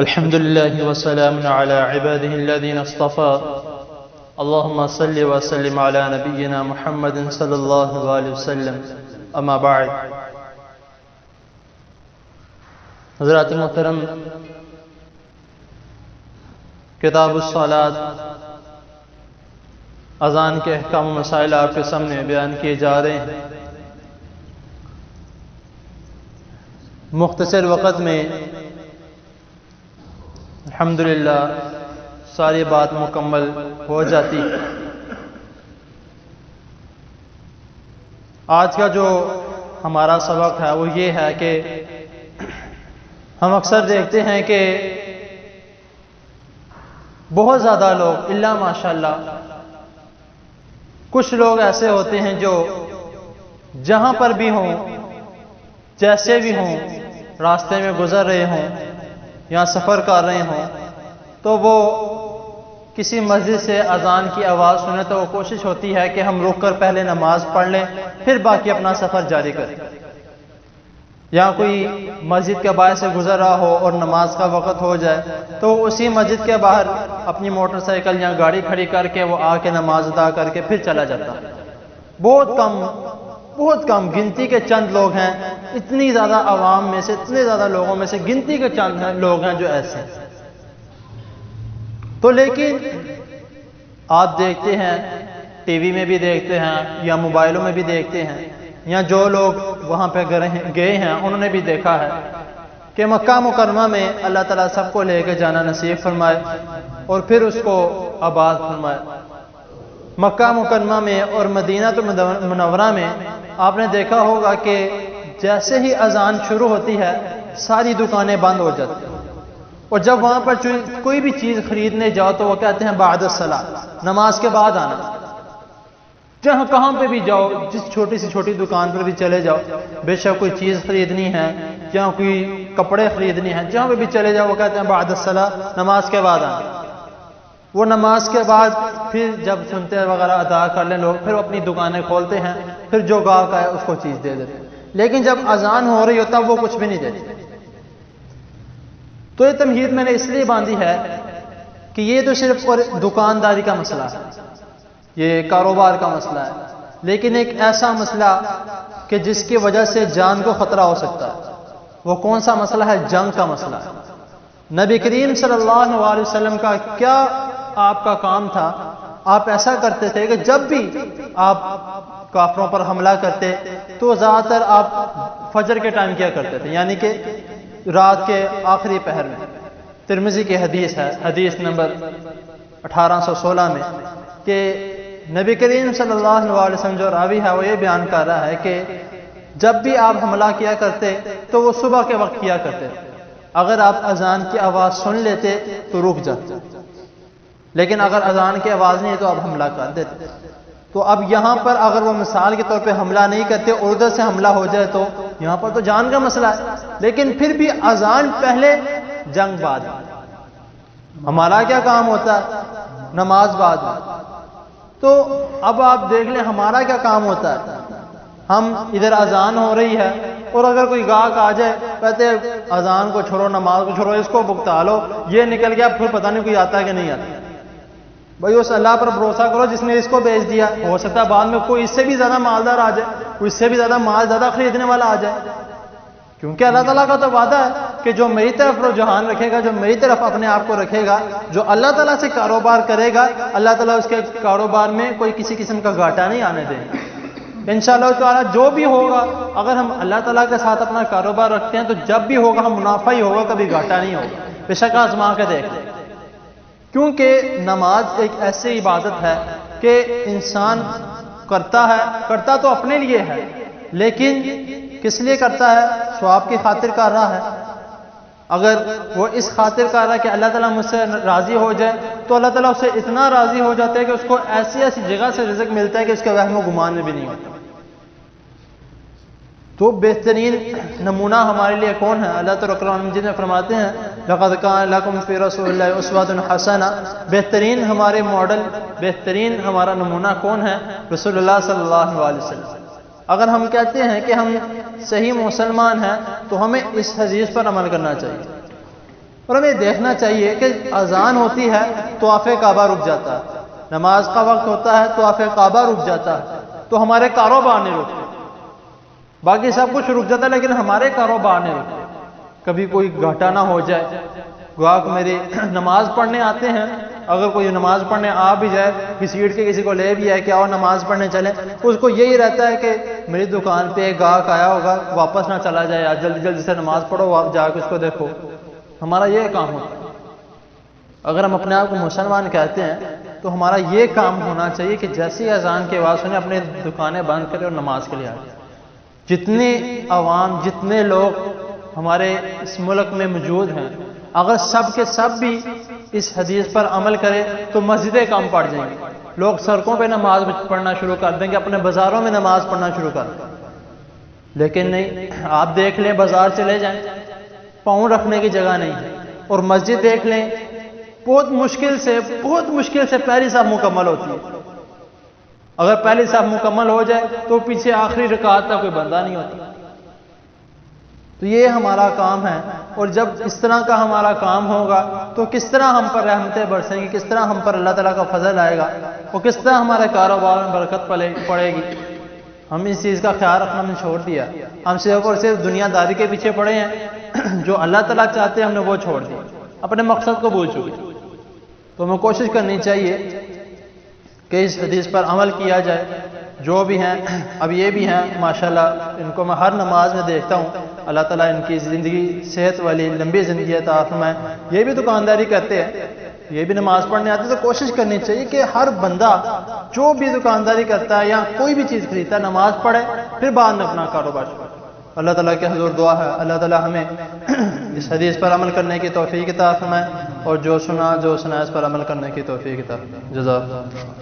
الحمد لله وسلام على عباده الذين اصطفى اللهم صل وسلم على نبينا محمد صلی اللہ علیہ وسلم اما بعد. حضرات محترم، کتاب الصلاۃ اذان کے احکام و مسائل آپ کے سامنے بیان کیے جا رہے ہیں. مختصر وقت میں الحمدللہ ساری بات مکمل ہو جاتی ہے. آج کا جو ہمارا سبق ہے وہ یہ ہے کہ ہم اکثر دیکھتے ہیں کہ بہت زیادہ لوگ الا ماشاءاللہ کچھ لوگ ایسے ہوتے ہیں جو جہاں پر بھی ہوں، جیسے بھی ہوں، راستے میں گزر رہے ہوں یا سفر کر رہے ہوں، تو وہ کسی مسجد سے اذان کی آواز سنے تو وہ کوشش ہوتی ہے کہ ہم رک کر پہلے نماز پڑھ لیں، پھر باقی اپنا سفر جاری کریں. یا کوئی مسجد کے باہر سے گزر رہا ہو اور نماز کا وقت ہو جائے تو اسی مسجد کے باہر اپنی موٹر سائیکل یا گاڑی کھڑی کر کے وہ آ کے نماز ادا کر کے پھر چلا جاتا. بہت کم گنتی کے چند لوگ ہیں، اتنی زیادہ عوام میں سے، اتنے زیادہ لوگوں میں سے گنتی کے چند لوگ ہیں جو ایسے ہیں. تو لیکن آپ دیکھتے ہیں، ٹی وی میں بھی دیکھتے ہیں یا موبائلوں میں بھی دیکھتے ہیں، یا جو لوگ وہاں پہ گئے ہیں انہوں نے بھی دیکھا ہے کہ مکہ مکرمہ میں اللہ تعالیٰ سب کو لے کے جانا نصیب فرمائے اور پھر اس کو آباد فرمائے. مکہ مکرمہ میں اور مدینہ منورہ میں آپ نے دیکھا ہوگا کہ جیسے ہی اذان شروع ہوتی ہے ساری دکانیں بند ہو جاتی ہیں، اور جب وہاں پر کوئی بھی چیز خریدنے جاؤ تو وہ کہتے ہیں بعد الصلاۃ، نماز کے بعد آنا. جہاں کہاں پہ بھی جاؤ، جس چھوٹی سی چھوٹی دکان پر بھی چلے جاؤ، بے شک کوئی چیز خریدنی ہے یا کوئی کپڑے خریدنی ہیں، جہاں پہ بھی چلے جاؤ وہ کہتے ہیں بعد الصلاۃ، نماز کے بعد آنا. وہ نماز کے بعد پھر جب سنتے وغیرہ ادا کر لیں لوگ، پھر اپنی دکانیں کھولتے ہیں، پھر جو گاہک آئے اس کو چیز دے دیتے ہیں. لیکن جب اذان ہو رہی ہو تب وہ کچھ بھی نہیں دیتے. تو یہ تمہید میں نے اس لیے باندھی ہے کہ یہ تو صرف دکانداری کا مسئلہ ہے، یہ کاروبار کا مسئلہ ہے، لیکن ایک ایسا مسئلہ کہ جس کی وجہ سے جان کو خطرہ ہو سکتا ہے. وہ کون سا مسئلہ ہے؟ جنگ کا مسئلہ ہے. نبی کریم صلی اللہ علیہ وسلم کا کیا آپ کا کام تھا؟ آپ ایسا کرتے تھے کہ جب بھی آپ کافروں پر حملہ کرتے تو زیادہ تر آپ فجر کے ٹائم کیا کرتے تھے، یعنی کہ رات کے آخری پہر میں. ترمذی کی حدیث ہے، حدیث نمبر 1816 میں، کہ نبی کریم صلی اللہ علیہ وسلم جو راوی ہے وہ یہ بیان کر رہا ہے کہ جب بھی آپ حملہ کیا کرتے تو وہ صبح کے وقت کیا کرتے. اگر آپ اذان کی آواز سن لیتے تو رک جاتے، لیکن اگر اذان کی آواز نہیں ہے تو آپ حملہ کر دیتے. تو اب یہاں پر اگر وہ مثال کے طور پہ حملہ نہیں کرتے اور ادھر سے حملہ ہو جائے تو یہاں پر تو جان کا مسئلہ ہے. لیکن پھر بھی اذان پہلے جنگ بعد. ہمارا کیا کام ہوتا ہے؟ نماز بعد. تو اب آپ دیکھ لیں ہمارا کیا کام ہوتا ہے. ہم ادھر اذان ہو رہی ہے اور اگر کوئی گاہک آ جائے کہتے اذان کو چھوڑو، نماز کو چھوڑو، اس کو بھگتا لو، یہ نکل گیا، پھر پتہ نہیں کوئی آتا ہے کہ نہیں آتا. بھائی اس اللہ پر بھروسہ کرو جس نے اس کو بیچ دیا. ہو سکتا ہے بعد میں کوئی اس سے بھی زیادہ مالدار آ جائے، کوئی اس سے بھی زیادہ مال زیادہ خریدنے والا آ جائے. کیونکہ اللہ تعالیٰ کا تو وعدہ ہے کہ جو میری طرف رجحان رکھے گا، جو میری طرف اپنے آپ کو رکھے گا، جو اللہ تعالیٰ سے کاروبار کرے گا، اللہ تعالیٰ اس کے کاروبار میں کوئی کسی قسم کا گھاٹا نہیں آنے دے گا. انشاءاللہ تعالیٰ جو بھی ہوگا، اگر ہم اللہ تعالیٰ کے ساتھ اپنا کاروبار رکھتے ہیں تو جب بھی ہوگا ہم منافع ہی ہوگا، کبھی گھاٹا نہیں ہوگا. بے شک آزما کے دیکھ لیں. کیونکہ نماز ایک ایسی عبادت ہے کہ انسان کرتا تو اپنے لیے ہے، لیکن کس لیے کرتا ہے؟ ثواب کی خاطر کر رہا ہے. اگر وہ اس خاطر کر رہا ہے کہ اللہ تعالیٰ مجھ سے راضی ہو جائے تو اللہ تعالیٰ اس سے اتنا راضی ہو جاتا ہے کہ اس کو ایسی ایسی جگہ سے رزق ملتا ہے کہ اس کے وہم و گمان میں بھی نہیں ہوتا. تو بہترین نمونہ ہمارے لیے کون ہے؟ اللہ تعالیٰ قرآن مجید میں فرماتے ہیں لَقَدْ كَانَ لَكُمْ فِي رَسُولِ اللَّهِ أُسْوَةٌ حَسَنَةٌ. بہترین ہمارے ماڈل، بہترین ہمارا نمونہ کون ہے؟ رسول اللہ صلی اللہ علیہ وسلم. اگر ہم کہتے ہیں کہ ہم صحیح مسلمان ہیں تو ہمیں اس حدیث پر عمل کرنا چاہیے. اور ہمیں دیکھنا چاہیے کہ اذان ہوتی ہے طواف کعبہ رک جاتا ہے، نماز کا وقت ہوتا ہے طواف کعبہ رک جاتا ہے، تو ہمارے کاروبار نہیں رکتے، باقی سب کچھ رک جاتا ہے لیکن ہمارے کاروبار نہیں رکتے۔ کبھی کوئی گھاٹا نہ ہو جائے، گواہ میری نماز پڑھنے آتے ہیں، اگر کوئی نماز پڑھنے آ بھی جائے، کسی سیٹ کے کسی کو لے بھی آئے کہ آؤ نماز پڑھنے چلیں، اس کو یہی رہتا ہے کہ میری دکان پہ ایک گاہک آیا ہوگا، واپس نہ چلا جائے، یا جلدی جلدی سے نماز پڑھو، آپ جا کے اس کو دیکھو۔ ہمارا یہ کام ہوتا ہے۔ اگر ہم اپنے آپ کو مسلمان کہتے ہیں تو ہمارا یہ کام ہونا چاہیے کہ جیسی اذان کی آواز سنیں اپنی دکانیں بند کریں اور نماز کے لیے آ جائیں۔ جتنے عوام، جتنے لوگ ہمارے اس ملک میں موجود ہیں، اگر سب کے سب بھی اس حدیث پر عمل کریں تو مسجدیں کم پڑ جائیں گی، لوگ سڑکوں پہ نماز پڑھنا شروع کر دیں گے، اپنے بازاروں میں نماز پڑھنا شروع کر دیں گے۔ لیکن نہیں، آپ دیکھ لیں، بازار چلے جائیں، پاؤں رکھنے کی جگہ نہیں ہے، اور مسجد دیکھ لیں، بہت مشکل سے پہلی صف مکمل ہوتی ہے۔ اگر پہلی صف مکمل ہو جائے تو پیچھے آخری رکعت تک کوئی بندہ نہیں ہوتا۔ تو یہ ہمارا کام ہے، اور جب اس طرح کا ہمارا کام ہوگا تو کس طرح ہم پر رحمتیں برسیں گی، کس طرح ہم پر اللہ تعالیٰ کا فضل آئے گا، اور کس طرح ہمارے کاروبار میں برکت پڑے گی۔ ہم اس چیز کا خیال رکھنا ہم نے چھوڑ دیا، ہم صرف اور صرف دنیا داری کے پیچھے پڑے ہیں، جو اللہ تعالیٰ چاہتے ہیں ہم نے وہ چھوڑ دیا، اپنے مقصد کو بھول چکے۔ تو ہمیں کوشش کرنی چاہیے کہ اس حدیث پر عمل کیا جائے۔ جو بھی ہیں، اب یہ بھی ہیں ماشاءاللہ، ان کو میں ہر نماز میں دیکھتا ہوں، اللہ تعالیٰ ان کی زندگی صحت والی لمبی زندگی عطا فرمائے۔ یہ بھی دکانداری کرتے ہیں، یہ بھی نماز پڑھنے آتے ہیں، تو کوشش کرنی چاہیے کہ ہر بندہ جو بھی دکانداری کرتا ہے یا کوئی بھی چیز خریدتا ہے نماز پڑھے، پھر بعد میں اپنا کاروبار شروع کرے۔ اللہ تعالیٰ کے حضور دعا ہے اللہ تعالیٰ ہمیں اس حدیث پر عمل کرنے کی توفیق عطا فرمائے، اور جو سنا اس پر عمل کرنے کی توفیق عطا فرمائے۔ جزاک اللہ۔